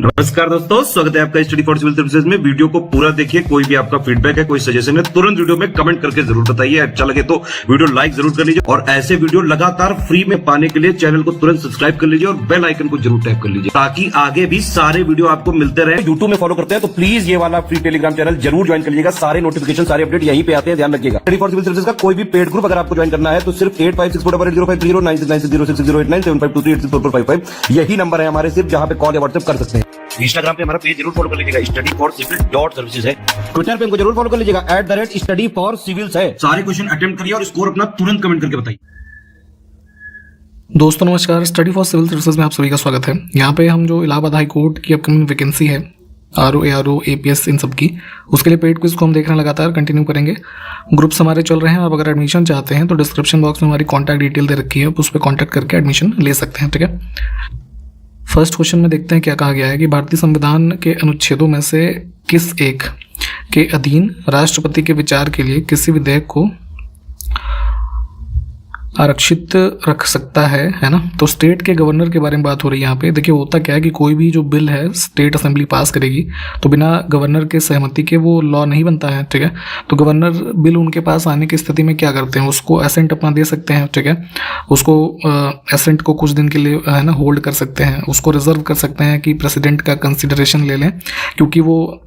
नमस्कार दोस्तों, स्वागत है आपका स्टडी फॉर सिविल सर्विसेज में। वीडियो को पूरा देखिए। कोई भी आपका फीडबैक है, कोई सजेशन है, तुरंत वीडियो में कमेंट करके जरूर बताइए। अच्छा लगे तो वीडियो लाइक जरूर कर लीजिए और ऐसे वीडियो लगातार फ्री में पाने के लिए चैनल को तुरंत सब्सक्राइब कर लीजिए और बेल आइकन को जरूर टैप कर लीजिए ताकि आगे भी सारे वीडियो आपको मिलते रहे। यूट्यूब में फॉलो करते हैं तो प्लीज ये वाला फ्री टेलीग्राम चैनल जरूर ज्वाइन कर लीजिएगा। सारे नोटिफिकेशन, सारे अपडेट यहीं पे आते हैं, ध्यान रखिएगा। स्टडी फॉर सिविल सर्विसेज का कोई भी पेड ग्रुप अगर आपको ज्वाइन करना है तो सिर्फ 856488053096908523864455 यही नंबर है हमारे, सिर्फ जहां पे कॉल या व्हाट्सएप कर सकते हैं। इंस्टाग्राम पे हमारा पेज जरूर फॉलो कर लीजिएगा, स्टडी फॉर सिविल .सर्विसेज है। ट्विटर पे हमको जरूर फॉलो कर लीजिएगा, @study for civils है। सारे क्वेश्चन अटेम्प्ट करिए और स्कोर अपना तुरंत कमेंट करके बताइए। दोस्तों नमस्कार, स्टडी फॉर सिविल सर्विसेज में आप सभी का स्वागत है। यहाँ पे हम जो इलाहाबाद हाई कोर्ट की अपकमिंग वैकेंसी है, आरओ, एआरओ, एपीएस, इन सब की, उसके लिए पेड क्विज को हम देख रहे हैं, लगातार कंटिन्यू करेंगे। ग्रुप्स हमारे चल रहे हैं। आप अगर एडमिशन चाहते हैं तो डिस्क्रिप्शन बॉक्स में हमारी कॉन्टैक्ट डिटेल दे रखी है, आप उस पर कॉन्टैक्ट करके एडमिशन ले सकते हैं। ठीक है, फर्स्ट क्वेश्चन में देखते हैं क्या कहा गया है कि भारतीय संविधान के अनुच्छेदों में से किस एक के अधीन राष्ट्रपति के विचार के लिए किसी विधेयक को आरक्षित रख सकता है ना। तो स्टेट के गवर्नर के बारे में बात हो रही है यहाँ पे। देखिए होता क्या है कि कोई भी जो बिल है स्टेट असेंबली पास करेगी तो बिना गवर्नर के सहमति के वो लॉ नहीं बनता है। ठीक है, तो गवर्नर बिल उनके पास आने की स्थिति में क्या करते हैं, उसको एसेंट अपना दे सकते हैं। ठीक है, उसको एसेंट को कुछ दिन के लिए है ना होल्ड कर सकते हैं, उसको रिजर्व कर सकते हैं कि प्रेसिडेंट का कंसिडरेशन ले लें, क्योंकि वो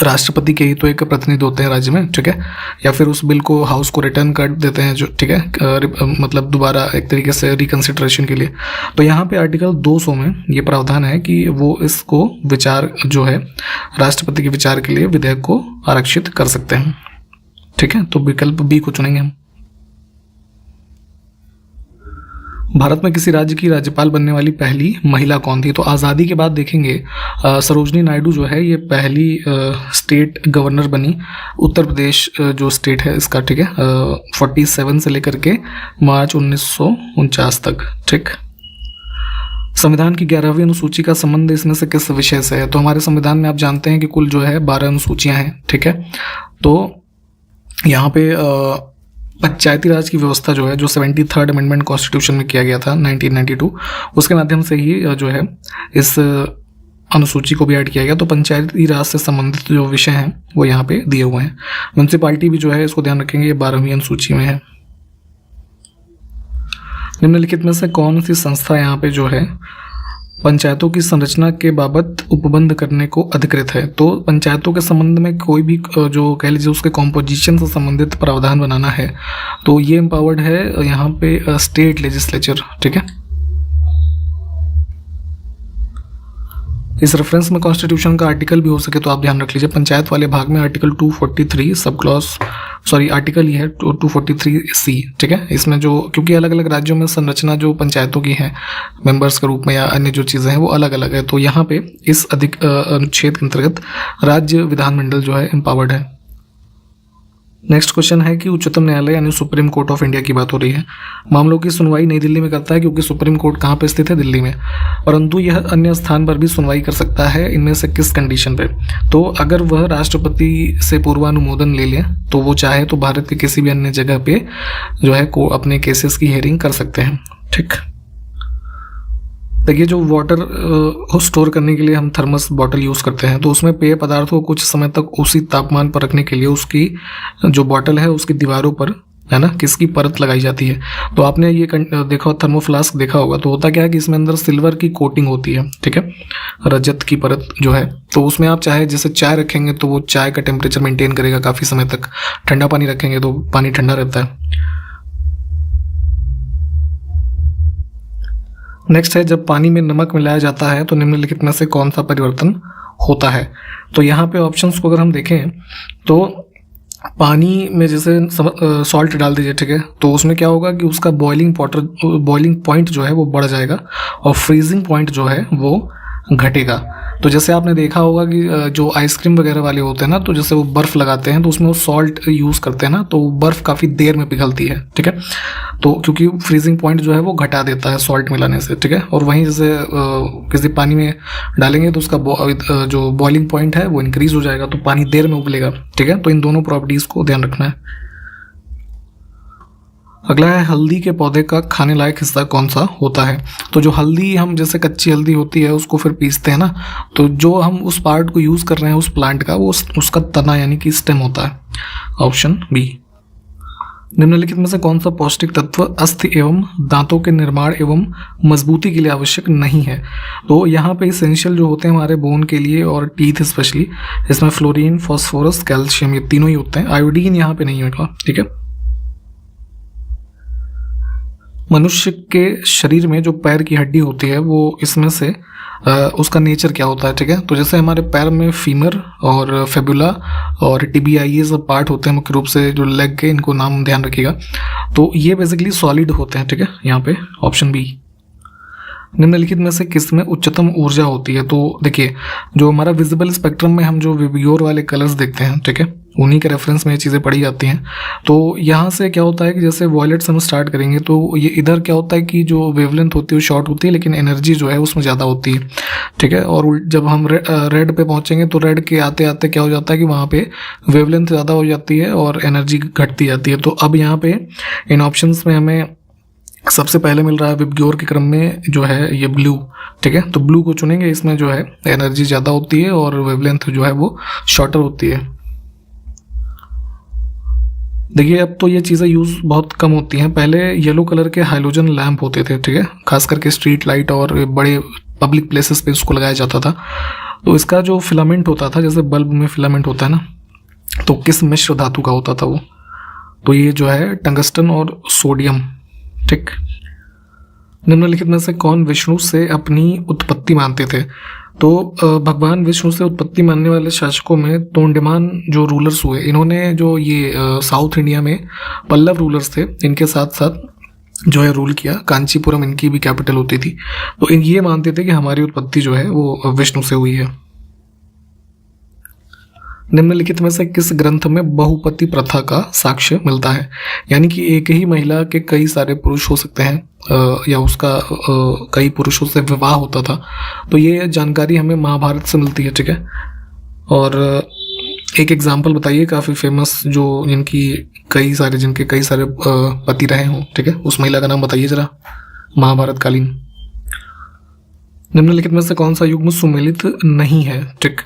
राष्ट्रपति के ही तो एक प्रतिनिधि होते हैं राज्य में। ठीक है, या फिर उस बिल को हाउस को रिटर्न कर देते हैं जो, ठीक है, मतलब दोबारा एक तरीके से रिकंसिडरेशन के लिए। तो यहाँ पे आर्टिकल 200 में ये प्रावधान है कि वो इसको विचार जो है राष्ट्रपति के विचार के लिए विधेयक को आरक्षित कर सकते हैं। ठीक है, तो विकल्प बी को चुनेंगे हम। भारत में किसी राज्य की राज्यपाल बनने वाली पहली महिला कौन थी? तो आज़ादी के बाद देखेंगे सरोजनी नायडू जो है ये पहली स्टेट गवर्नर बनी। उत्तर प्रदेश जो स्टेट है इसका, ठीक है, 47 से लेकर के मार्च 1949 तक। ठीक, संविधान की 11वीं अनुसूची का संबंध इसमें से किस विषय से है? तो हमारे संविधान में आप जानते हैं कि कुल जो है 12 अनुसूचियां हैं। ठीक है, तो यहाँ पे पंचायती राज की व्यवस्था जो है, जो 73rd अमेंडमेंट कॉन्स्टिट्यूशन में किया गया था 1992, उसके माध्यम से ही जो है इस अनुसूची को भी ऐड किया गया। तो पंचायती राज से संबंधित जो विषय हैं वो यहाँ पे दिए हुए हैं। म्यूनसिपालिटी भी जो है इसको ध्यान रखेंगे, ये 12वीं अनुसूची में है। निम्नलिखित में से कौन सी संस्था यहाँ पे जो है पंचायतों की संरचना के बाबत उपबंध करने को अधिकृत है? तो पंचायतों के संबंध में कोई भी जो कह लीजिए उसके कॉम्पोजिशन से संबंधित प्रावधान बनाना है तो ये एम्पावर्ड है यहाँ पे स्टेट लेजिस्लेचर। ठीक है, इस रेफरेंस में कॉन्स्टिट्यूशन का आर्टिकल भी हो सके तो आप ध्यान रख लीजिए। पंचायत वाले भाग में article 243 sub clause, sorry article ये है 243C। ठीक है, इसमें जो, क्योंकि अलग अलग राज्यों में संरचना जो पंचायतों की है मेंबर्स के रूप में या अन्य जो चीज़ें हैं वो अलग अलग है, तो यहाँ पे इस अनुच्छेद के अंतर्गत राज्य विधानमंडल जो है एम्पावर्ड है। नेक्स्ट क्वेश्चन है कि उच्चतम न्यायालय यानी सुप्रीम कोर्ट ऑफ इंडिया की बात हो रही है। मामलों की सुनवाई नई दिल्ली में करता है क्योंकि सुप्रीम कोर्ट कहाँ पे स्थित है? दिल्ली में, परंतु यह अन्य स्थान पर भी सुनवाई कर सकता है। इनमें से किस कंडीशन पे? तो अगर वह राष्ट्रपति से पूर्वानुमोदन ले ले तो वो चाहे तो भारत के किसी भी अन्य जगह पे जो है को अपने केसेस की हियरिंग कर सकते हैं। ठीक, देखिए जो वाटर को स्टोर करने के लिए हम थर्मस बॉटल यूज़ करते हैं तो उसमें पेय पदार्थों को कुछ समय तक उसी तापमान पर रखने के लिए उसकी जो बॉटल है उसकी दीवारों पर है ना किसकी परत लगाई जाती है। तो आपने ये देखा, थर्मोफ्लास्क देखा होगा, तो होता क्या है कि इसमें अंदर सिल्वर की कोटिंग होती है। ठीक है, रजत की परत जो है, तो उसमें आप चाहे जैसे चाय रखेंगे तो वो चाय का टेम्परेचर मेंटेन करेगा काफ़ी समय तक। ठंडा पानी रखेंगे तो पानी ठंडा रहता है। नेक्स्ट है, जब पानी में नमक मिलाया जाता है तो निम्नलिखित में से कौन सा परिवर्तन होता है? तो यहाँ पे ऑप्शंस को अगर हम देखें तो पानी में जैसे सॉल्ट डाल दीजिए, ठीक है, तो उसमें क्या होगा कि उसका बॉइलिंग पॉइंट जो है वो बढ़ जाएगा और फ्रीजिंग पॉइंट जो है वो घटेगा। तो जैसे आपने देखा होगा कि जो आइसक्रीम वगैरह वाले होते हैं ना, तो जैसे वो बर्फ़ लगाते हैं तो उसमें वो सॉल्ट यूज़ करते हैं ना, तो बर्फ़ काफ़ी देर में पिघलती है। ठीक है, तो क्योंकि फ्रीजिंग पॉइंट जो है वो घटा देता है सॉल्ट मिलाने से। ठीक है, और वहीं जैसे किसी पानी में डालेंगे तो उसका जो बॉइलिंग पॉइंट है वो इंक्रीज़ हो जाएगा, तो पानी देर में उबलेगा। ठीक है, तो इन दोनों प्रॉपर्टीज़ को ध्यान रखना है। अगला है हल्दी के पौधे का खाने लायक हिस्सा कौन सा होता है। तो जो हल्दी हम जैसे कच्ची हल्दी होती है उसको फिर पीसते हैं ना, तो जो हम उस पार्ट को यूज़ कर रहे हैं उस प्लांट का, वो उसका तना यानी कि स्टेम होता है। Option B. निम्नलिखित में से कौन सा पौष्टिक तत्व अस्थि एवं दांतों के निर्माण एवं मजबूती के लिए आवश्यक नहीं है। तो यहाँ पे इसेंशियल जो होते हैं हमारे बोन के लिए और टीथ स्पेशली, इसमें फ्लोरीन, फॉस्फोरस, कैल्शियम, ये तीनों ही होते हैं। आयोडीन यहाँ पे नहीं होगा, ठीक है। मनुष्य के शरीर में जो पैर की हड्डी होती है वो इसमें से उसका नेचर क्या होता है, ठीक है। तो जैसे हमारे पैर में फीमर और फेबुला और टिबिया ये सब पार्ट होते हैं मुख्य रूप से, जो लेग के, इनको नाम ध्यान रखिएगा। तो ये बेसिकली सॉलिड होते हैं, ठीक है। यहाँ पे ऑप्शन बी। निम्नलिखित में से किस में उच्चतम ऊर्जा होती है। तो देखिए, जो हमारा विजिबल स्पेक्ट्रम में हम जो विबियोर वाले कलर्स देखते हैं, ठीक है, उन्हीं के रेफरेंस में ये चीज़ें पढ़ी जाती हैं। तो यहाँ से क्या होता है कि जैसे वॉयलेट से हम स्टार्ट करेंगे तो ये इधर क्या होता है कि जो वेवलेंथ होती है वो शॉर्ट होती है, लेकिन एनर्जी जो है उसमें ज़्यादा होती है, ठीक है। और जब हम रेड पे पहुँचेंगे तो रेड के आते आते क्या हो जाता है कि वहाँ पे वेवलेंथ ज़्यादा हो जाती है और एनर्जी घटती जाती है। तो अब यहाँ पे इन ऑप्शंस में हमें सबसे पहले मिल रहा है विबग्योर के क्रम में जो है ये ब्लू, ठीक है। तो ब्लू को चुनेंगे, इसमें जो है एनर्जी ज़्यादा होती है और वेवलेंथ जो है वो शॉर्टर होती है। देखिए, अब तो ये चीज़ें यूज़ बहुत कम होती हैं। पहले येलो कलर के हाइलोजन लैंप होते थे, ठीक है, खास करके स्ट्रीट लाइट और बड़े पब्लिक प्लेसेस पे उसको लगाया जाता था। तो इसका जो फिलामेंट होता था, जैसे बल्ब में फिलामेंट होता है ना, तो किस मिश्र धातु का होता था वो, तो ये जो है टंगस्टन और सोडियम, ठीक। निम्नलिखित में से कौन विष्णु से अपनी उत्पत्ति मानते थे। तो भगवान विष्णु से उत्पत्ति मानने वाले शासकों में तोंडमान जो रूलर्स हुए, इन्होंने जो ये साउथ इंडिया में पल्लव रूलर्स थे, इनके साथ साथ जो है रूल किया। कांचीपुरम इनकी भी कैपिटल होती थी। तो ये मानते थे कि हमारी उत्पत्ति जो है वो विष्णु से हुई है। निम्नलिखित में से किस ग्रंथ में बहुपति प्रथा का साक्ष्य मिलता है। यानी कि एक ही महिला के कई सारे पुरुष हो सकते हैं या उसका कई पुरुषों से विवाह होता था। तो ये जानकारी हमें महाभारत से मिलती है, ठीक है। और एक एग्जाम्पल बताइए काफ़ी फेमस, जो जिनके कई सारे पति रहे हों, ठीक है, उस महिला का नाम बताइए जरा, महाभारत कालीन। निम्नलिखित में से कौन सा युग्म सुमेलित नहीं है, ठीक।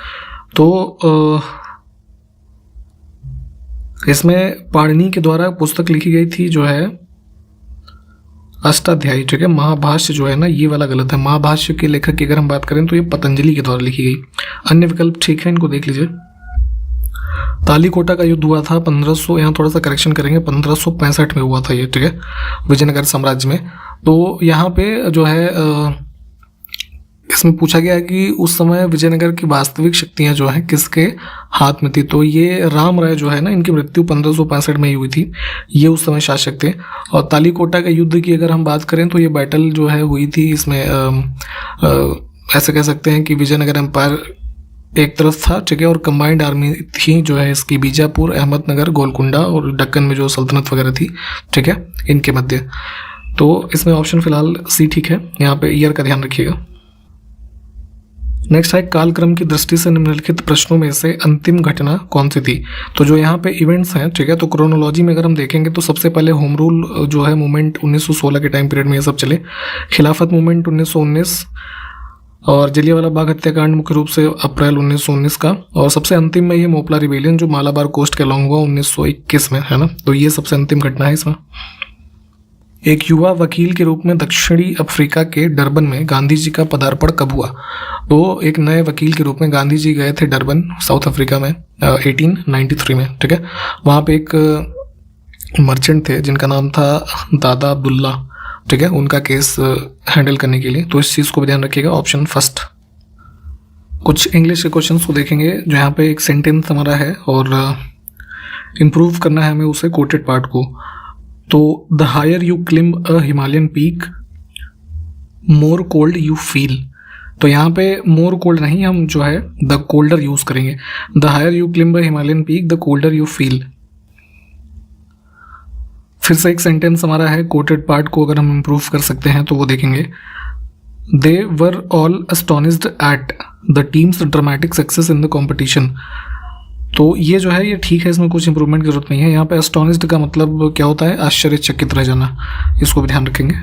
तो इसमें पाणिनि के द्वारा पुस्तक लिखी गई थी जो है अष्टाध्यायी, ठीक है। महाभाष्य जो है ना, ये वाला गलत है। महाभाष्य के लेखक की अगर हम बात करें तो ये पतंजलि के द्वारा लिखी गई। अन्य विकल्प ठीक है, इनको देख लीजिए। तालीकोटा का युद्ध हुआ था 1500, यहाँ थोड़ा सा करेक्शन करेंगे, 1565 में हुआ था ये, ठीक है, विजयनगर साम्राज्य में। तो यहाँ पे जो है इसमें पूछा गया है कि उस समय विजयनगर की वास्तविक शक्तियां जो हैं किसके हाथ में थी। तो ये राम राय जो है ना, इनकी मृत्यु 1565 में ही हुई थी। ये उस समय शासक थे। और तालीकोटा के युद्ध की अगर हम बात करें तो ये बैटल जो है हुई थी, इसमें ऐसे कह सकते हैं कि विजयनगर एम्पायर एक तरफ था, ठीक है, और कंबाइंड आर्मी थी जो है इसकी बीजापुर, अहमदनगर, गोलकुंडा और दक्कन में जो सल्तनत वगैरह थी, ठीक है, इनके मध्य। तो इसमें ऑप्शन फिलहाल सी ठीक है। यहाँ पे ईयर का ध्यान रखिएगा। नेक्स्ट है कालक्रम की दृष्टि से निम्नलिखित प्रश्नों में से अंतिम घटना कौन सी थी। तो जो यहाँ पे इवेंट्स हैं, ठीक है, तो क्रोनोलॉजी में अगर हम देखेंगे तो सबसे पहले होम रूल जो है मूवमेंट 1916 के टाइम पीरियड में ये सब चले। खिलाफत मूवमेंट 1919 और जलियांवाला बाग हत्याकांड मुख्य रूप से अप्रैल 1919 का। और सबसे अंतिम में ये मोपला रिबेलियन जो मालाबार कोस्ट के अलॉन्ग हुआ 1921 में, है ना। तो ये सबसे अंतिम घटना है इसमें। एक युवा वकील के रूप में दक्षिणी अफ्रीका के डरबन में गांधी जी का पदार्पण कब हुआ। तो एक नए वकील के रूप में गांधी जी गए थे डरबन, साउथ अफ्रीका में 1893 में, ठीक है। वहाँ पे एक मर्चेंट थे जिनका नाम था दादा अब्दुल्ला, ठीक है, उनका केस हैंडल करने के लिए। तो इस चीज़ को भी ध्यान रखिएगा, ऑप्शन फर्स्ट। कुछ इंग्लिश के क्वेश्चंस को देखेंगे जो यहाँ पे एक सेंटेंस हमारा है और इम्प्रूव करना है हमें उसे कोटेड पार्ट को। तो the higher you climb a Himalayan peak more cold you feel. तो यहाँ पे मोर कोल्ड नहीं, हम जो है द कोल्डर यूज करेंगे। The higher you climb a Himalayan peak the colder you feel. फिर से एक सेंटेंस हमारा है कोटेड पार्ट को अगर हम इम्प्रूव कर सकते हैं तो वो देखेंगे। They were all astonished at the team's dramatic success in the competition. तो ये जो है ये ठीक है, इसमें कुछ इंप्रूवमेंट की जरूरत नहीं है। यहाँ पे एस्टोनिस्ड का मतलब क्या होता है, आश्चर्यचकित रह जाना, इसको भी ध्यान रखेंगे।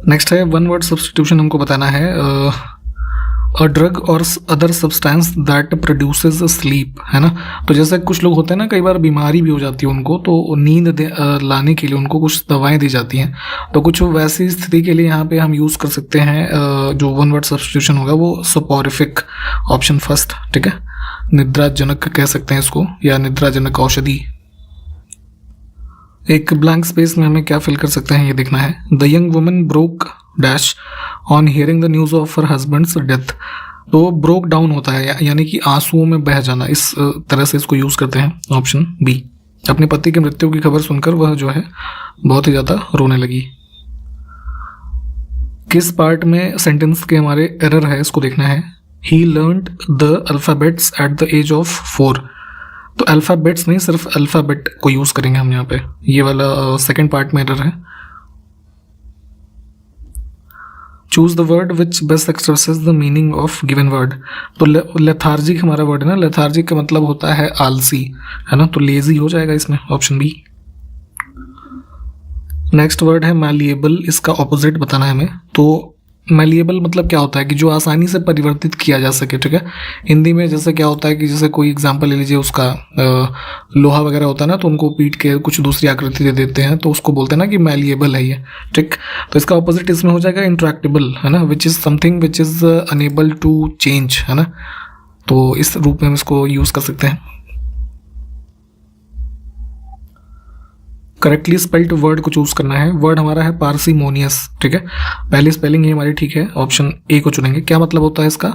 नेक्स्ट है वन वर्ड सब्स्टिट्यूशन, हमको बताना है अ ड्रग और other substance that produces sleep, है ना। तो जैसे कुछ लोग होते हैं ना, कई बार बीमारी भी हो जाती है उनको, तो नींद लाने के लिए उनको कुछ दवाएं दी जाती हैं। तो कुछ वैसी स्थिति के लिए यहाँ पे हम यूज़ कर सकते हैं जो वन वर्ड सब्स्टिट्यूशन होगा वो सोपोरिफिक, ऑप्शन फर्स्ट, ठीक है। निद्राजनक कह सकते हैं इसको, या निद्राजनक औषधि। एक ब्लैंक स्पेस में हमें क्या फिल कर सकते हैं ये देखना है। The young woman broke dash on hearing the news of her husband's death. तो ब्रोक डाउन होता है, यानी कि आंसुओं में बह जाना, इस तरह से इसको यूज़ करते हैं, ऑप्शन बी। अपने पति की मृत्यु की खबर सुनकर वह जो है बहुत ही ज़्यादा रोने लगी। किस पार्ट में सेंटेंस के हमारे एरर है इसको देखना है। He learned the alphabets at the age of 4। तो अल्फ़ाबेट्स नहीं, सिर्फ अल्फ़ाबेट को यूज़ करेंगे हम यहाँ पे। ये वाला सेकेंड पार्ट में एरर है। Choose the word which best expresses the meaning of given word. तो लेथार्जिक हमारा वर्ड है ना, लेथार्जिक का मतलब होता है आलसी, है ना, तो लेजी हो जाएगा इसमें, ऑप्शन बी। नेक्स्ट वर्ड है मैलिएबल, इसका ऑपोजिट बताना है हमें। तो मैलिएबल मतलब क्या होता है कि जो आसानी से परिवर्तित किया जा सके, ठीक है। हिंदी में जैसे क्या होता है कि जैसे कोई एग्जांपल ले लीजिए, उसका लोहा वगैरह होता है ना, तो उनको पीट के कुछ दूसरी आकृति दे देते हैं, तो उसको बोलते हैं ना कि मैलिएबल है ये, ठीक। तो इसका ऑपोजिट इसमें हो जाएगा इंट्रैक्टेबल, है ना, which is something which is unable to change, है ना। तो इस रूप में हम इसको यूज़ कर सकते हैं। करेक्टली स्पेल्ड वर्ड को चूज करना है। वर्ड हमारा है पार्सिमोनियस, ठीक है। पहली स्पेलिंग ही हमारी ठीक है, ऑप्शन ए को चुनेंगे। क्या मतलब होता है इसका,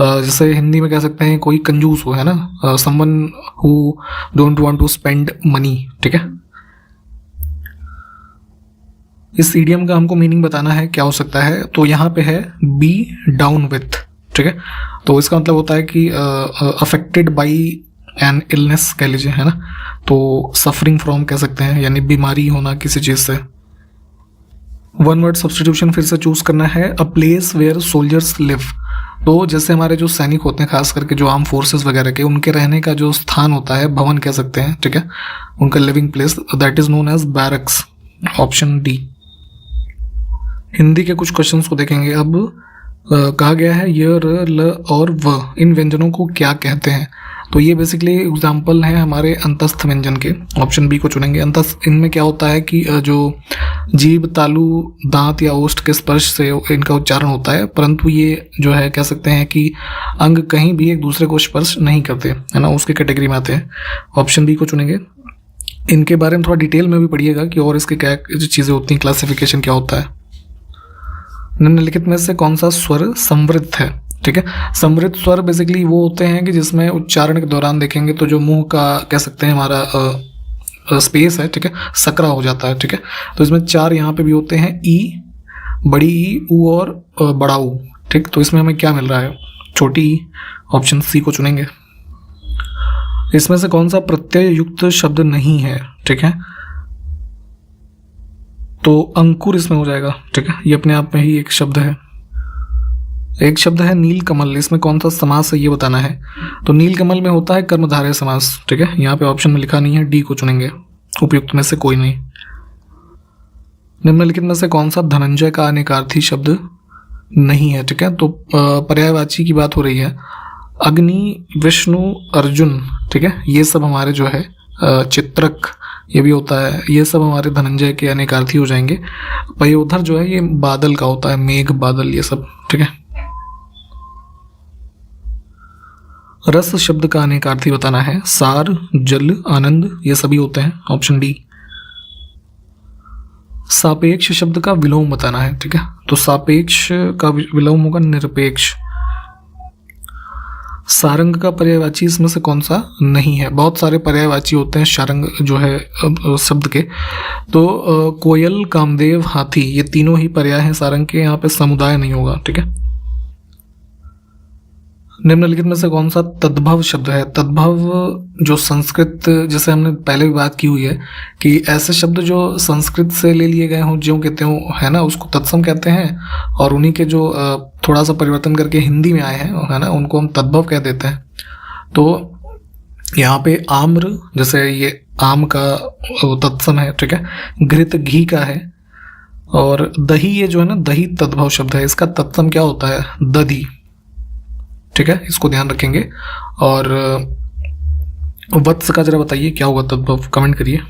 जैसे हिंदी में कह सकते हैं कोई कंजूस हो, है ना, someone who don't want to spend money, ठीक है। इस इडियम का हमको मीनिंग बताना है, क्या हो सकता है। तो यहाँ पे है बी डाउन विथ, ठीक है। तो इसका मतलब होता है कि अफेक्टेड बाई एन इलनेस कह लीजिए, है ना। तो सफरिंग फ्रॉम कह सकते हैं, यानी बीमारी होना किसी चीज से। वन वर्ड सब्स्टिट्यूशन फिर से चूज करना है। A place where soldiers live. तो जैसे हमारे जो सैनिक होते हैं, खास करके जो आर्म फोर्सेस वगैरह के, उनके रहने का जो स्थान होता है, भवन कह सकते हैं, ठीक है, उनका living place, that is known as barracks, option D. Hindi के कुछ क्वेश्चंस को देखेंगे अब। कहा गया है य, र, ल और व इन व्यंजनों को क्या कहते हैं। तो ये बेसिकली एग्जाम्पल है हमारे अंतस्थ व्यंजन के, ऑप्शन बी को चुनेंगे। अंतस्थ, इनमें क्या होता है कि जो जीभ, तालु, दांत या ओष्ठ के स्पर्श से इनका उच्चारण होता है, परंतु ये जो है कह सकते हैं कि अंग कहीं भी एक दूसरे को स्पर्श नहीं करते, है ना, उसके कैटेगरी में आते हैं, ऑप्शन बी को चुनेंगे। इनके बारे में थोड़ा डिटेल में भी पढ़िएगा कि और इसके क्या चीज़ें होती हैं, क्लासिफिकेशन क्या होता है। निम्नलिखित में से कौन सा स्वर समृद्ध है, ठीक है। समृद्ध स्वर बेसिकली वो होते हैं कि जिसमें उच्चारण के दौरान देखेंगे तो जो मुंह का कह सकते हैं हमारा स्पेस है, ठीक है, सकरा हो जाता है, ठीक है। तो इसमें 4 यहाँ पे भी होते हैं, ई, बड़ी ई, ऊ और बड़ा ऊ, ठीक। तो इसमें हमें क्या मिल रहा है, छोटी ई, ऑप्शन सी को चुनेंगे। इसमें से कौन सा प्रत्यय युक्त शब्द नहीं है, ठीक है। तो अंकुर इसमें हो जाएगा, ठीक है, ये अपने आप में ही एक शब्द है। एक शब्द है नीलकमल, इसमें कौन सा समास है ये बताना है। तो नीलकमल में होता है कर्मधारय समास, ठीक है। यहाँ पे ऑप्शन में लिखा नहीं है, डी को चुनेंगे, उपयुक्त में से कोई नहीं। निम्नलिखित में से कौन सा धनंजय का अनेकार्थी शब्द नहीं है, ठीक है। तो पर्यायवाची की बात हो रही है। अग्नि, विष्णु, अर्जुन, ठीक है, ये सब हमारे जो है चित्रक, ये भी होता है, ये सब हमारे धनंजय के अनेकार्थी हो जाएंगे। पयोधर जो है ये बादल का होता है, मेघ, बादल, ये सब, ठीक है। रस शब्द का अनेकार्थी बताना है। सार, जल, आनंद, ये सभी होते हैं, ऑप्शन डी। सापेक्ष शब्द का विलोम बताना है, ठीक है। तो सापेक्ष का विलोम होगा निरपेक्ष। सारंग का पर्यायवाची इसमें से कौन सा नहीं है। बहुत सारे पर्यायवाची होते हैं सारंग जो है शब्द के। तो कोयल, कामदेव, हाथी, ये तीनों ही पर्याय हैं सारंग के, यहाँ पे समुदाय नहीं होगा, ठीक है। निम्नलिखित में से कौन सा तद्भव शब्द है। तद्भव जो संस्कृत, जैसे हमने पहले भी बात की हुई है कि ऐसे शब्द जो संस्कृत से ले लिए गए हों, जो कहते हो, है ना, उसको तत्सम कहते हैं, और उन्हीं के जो थोड़ा सा परिवर्तन करके हिंदी में आए हैं, है ना, उनको हम तद्भव कह देते हैं। तो यहाँ पे आम्र, जैसे ये आम का तत्सम है, ठीक है। घृत घी का है। और दही, ये जो है ना दही तद्भव शब्द है, इसका तत्सम क्या होता है? दधि, ठीक है, इसको ध्यान रखेंगे। और वत्स का जरा बताइए क्या होगा तद्भव, कमेंट करिए।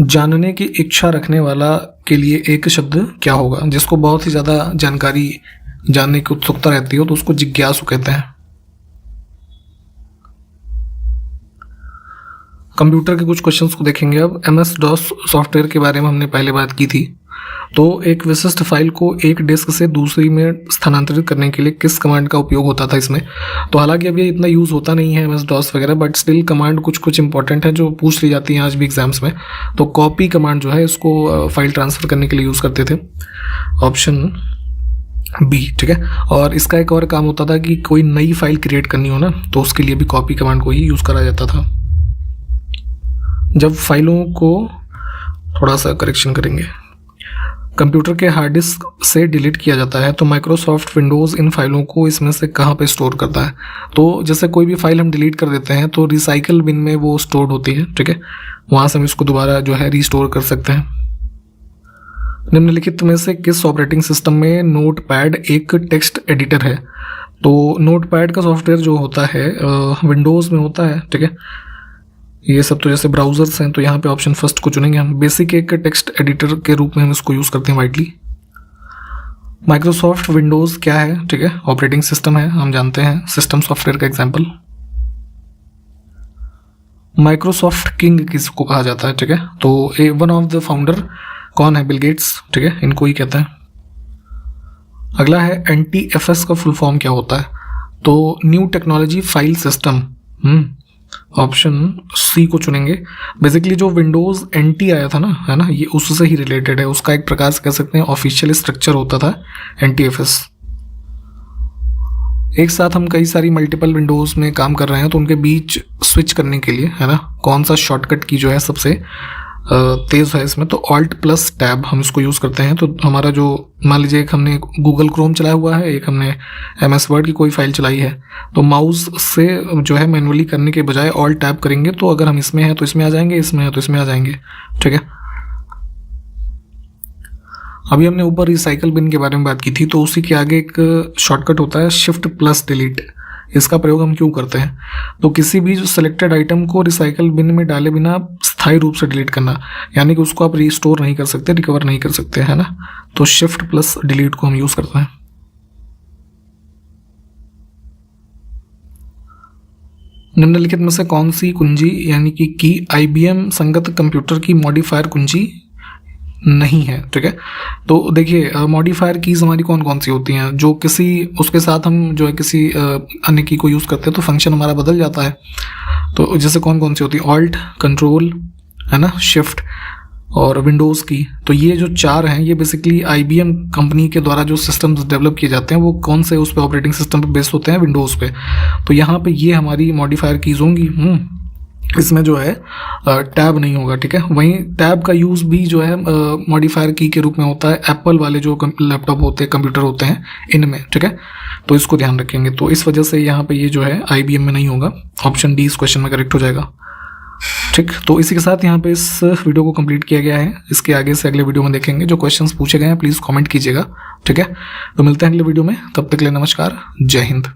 जानने की इच्छा रखने वाला के लिए एक शब्द क्या होगा? जिसको बहुत ही ज्यादा जानकारी जानने की उत्सुकता रहती हो तो उसको जिज्ञासु कहते हैं। कंप्यूटर के कुछ क्वेश्चंस को देखेंगे अब। MS DOS सॉफ्टवेयर के बारे में हमने पहले बात की थी। तो एक विशिष्ट फाइल को एक डिस्क से दूसरी में स्थानांतरित करने के लिए किस कमांड का उपयोग होता था इसमें? तो हालांकि अब ये इतना यूज़ होता नहीं है MS DOS वगैरह, बट स्टिल कमांड कुछ इंपॉर्टेंट है जो पूछ ली जाती हैं आज भी एग्जाम्स में। तो कॉपी कमांड जो है इसको फाइल ट्रांसफ़र करने के लिए यूज़ करते थे, ऑप्शन बी, ठीक है। और इसका एक और काम होता था कि कोई नई फाइल क्रिएट करनी हो ना, तो उसके लिए भी कॉपी कमांड को ही यूज़ करा जाता था। जब फाइलों को थोड़ा सा करेक्शन करेंगे, कंप्यूटर के हार्ड डिस्क से डिलीट किया जाता है तो माइक्रोसॉफ्ट विंडोज़ इन फाइलों को इसमें से कहाँ पे स्टोर करता है? तो जैसे कोई भी फाइल हम डिलीट कर देते हैं तो रिसाइकल बिन में वो स्टोर होती है, ठीक है। वहाँ से हम इसको दोबारा जो है रीस्टोर कर सकते हैं। निम्नलिखित में से किस ऑपरेटिंग सिस्टम में नोटपैड एक टेक्स्ट एडिटर है? तो नोटपैड का सॉफ्टवेयर जो होता है विंडोज़ में होता है, ठीक है। ये सब तो जैसे ब्राउजर्स हैं, तो यहाँ पे ऑप्शन फर्स्ट को चुनेंगे हम। बेसिक एक टेक्स्ट एडिटर के रूप में हम इसको यूज़ करते हैं वाइडली। माइक्रोसॉफ्ट विंडोज़ क्या है? ठीक है, ऑपरेटिंग सिस्टम है, हम जानते हैं, सिस्टम सॉफ्टवेयर का एग्जांपल। माइक्रोसॉफ्ट किंग किसको कहा जाता है? ठीक है, तो वन ऑफ द फाउंडर कौन है? बिल गेट्स, ठीक है, इनको ही कहते हैं। अगला है NTFS का फुल फॉर्म क्या होता है? तो new technology file system, option C को चुनेंगे। बेसिकली जो विंडोज़ NT आया था ना, है ना, ये उससे ही रिलेटेड है, उसका एक प्रकार से कह सकते हैं ऑफिशियल स्ट्रक्चर होता था NTFS। एक साथ हम कई सारी मल्टीपल विंडोज़ में काम कर रहे हैं तो उनके बीच स्विच करने के लिए, है ना, कौन सा शॉर्टकट की जो है सबसे तेज़ है इसमें? तो Alt+Tab हम इसको यूज़ करते हैं। तो हमारा जो, मान लीजिए एक हमने गूगल क्रोम चलाया हुआ है, एक हमने MS वर्ड की कोई फाइल चलाई है, तो माउस से जो है मैनुअली करने के बजाय Alt+Tab करेंगे तो अगर हम इसमें हैं तो इसमें आ जाएंगे, इसमें है तो इसमें आ जाएंगे, ठीक है। अभी हमने ऊपर रिसाइकल बिन के बारे में बात की थी, तो उसी के आगे एक शॉर्टकट होता है Shift+Delete। इसका प्रयोग हम क्यों करते हैं? तो किसी भी जो सिलेक्टेड आइटम को रिसाइकल बिन में डाले बिना स्थायी रूप से डिलीट करना, यानी कि उसको आप रिस्टोर नहीं कर सकते, रिकवर नहीं कर सकते, है ना। तो Shift+Delete को हम यूज़ करते हैं। निम्नलिखित में से कौन सी कुंजी यानी कि IBM संगत कंप्यूटर की मॉडिफायर कुंजी नहीं है? ठीक है, तो देखिए मॉडिफायर कीज हमारी कौन कौन सी होती हैं? जो किसी उसके साथ हम जो है किसी अन्य की को यूज़ करते हैं तो फंक्शन हमारा बदल जाता है। तो जैसे कौन कौन सी होती है? ऑल्ट, कंट्रोल, है ना, शिफ्ट और विंडोज़ की। तो ये जो चार हैं ये बेसिकली IBM कंपनी के द्वारा जो सिस्टम्स डेवलप किए जाते हैं वो कौन से उस पर ऑपरेटिंग सिस्टम पे बेस्ड होते हैं? विंडोज़ पे। तो यहाँ पे ये हमारी मॉडिफायर कीज होंगी। इसमें जो है टैब नहीं होगा, ठीक है। वहीं टैब का यूज़ भी जो है मॉडिफायर की के रूप में होता है एप्पल वाले जो लैपटॉप होते हैं, कंप्यूटर होते हैं, इनमें, ठीक है। तो इसको ध्यान रखेंगे। तो इस वजह से यहाँ पे ये जो है IBM में नहीं होगा। ऑप्शन डी इस क्वेश्चन में करेक्ट हो जाएगा, ठीक। तो इसी के साथ यहाँ पे इस वीडियो को कंप्लीट किया गया है। इसके आगे से अगले वीडियो में देखेंगे। जो क्वेश्चंस पूछे गए हैं प्लीज़ कमेंट कीजिएगा, ठीक है। तो मिलते हैं अगले वीडियो में, तब तक के लिए नमस्कार, जय हिंद।